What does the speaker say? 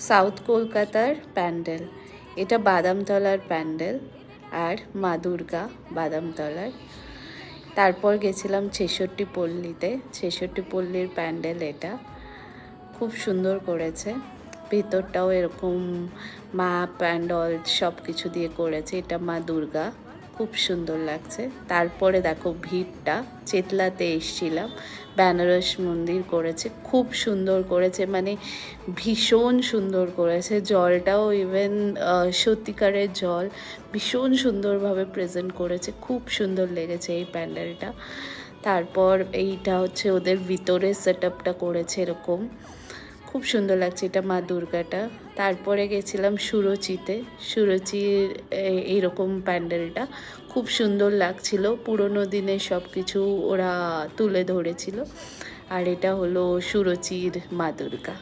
South কলকাতার প্যান্ডেল। এটা বাদামতলার প্যান্ডেল আর মা দুর্গা বাদামতলার। তারপর গেছিলাম ছেষট্টি পল্লীতে। ছেষট্টি পল্লীর প্যান্ডেল এটা খুব সুন্দর করেছে। ভিতরটাও এরকম মা প্যান্ডল সব কিছু দিয়ে করেছে। এটা মা দুর্গা, খুব সুন্দর লাগছে। তারপরে দেখো ভিড়টা, চেতলাতে এসছিলাম, বেনারস মন্দির করেছে, খুব সুন্দর করেছে, মানে ভীষণ সুন্দর করেছে। জলটাও ইভেন সত্যিকারের জল, ভীষণ সুন্দরভাবে প্রেজেন্ট করেছে, খুব সুন্দর লেগেছে এই প্যান্ডেলটা। তারপর এইটা হচ্ছে ওদের ভিতরে সেট আপটা করেছে এরকম, খুব সুন্দর লাগছে এটা মা দুর্গাটা। তারপরে গেছিলাম সুরুচিতে। সুরুচির এইরকম প্যান্ডেলটা খুব সুন্দর লাগছিল, পুরোনো দিনের সব কিছু ওরা তুলে ধরেছিল। আর এটা হলো সুরুচির মা দুর্গা।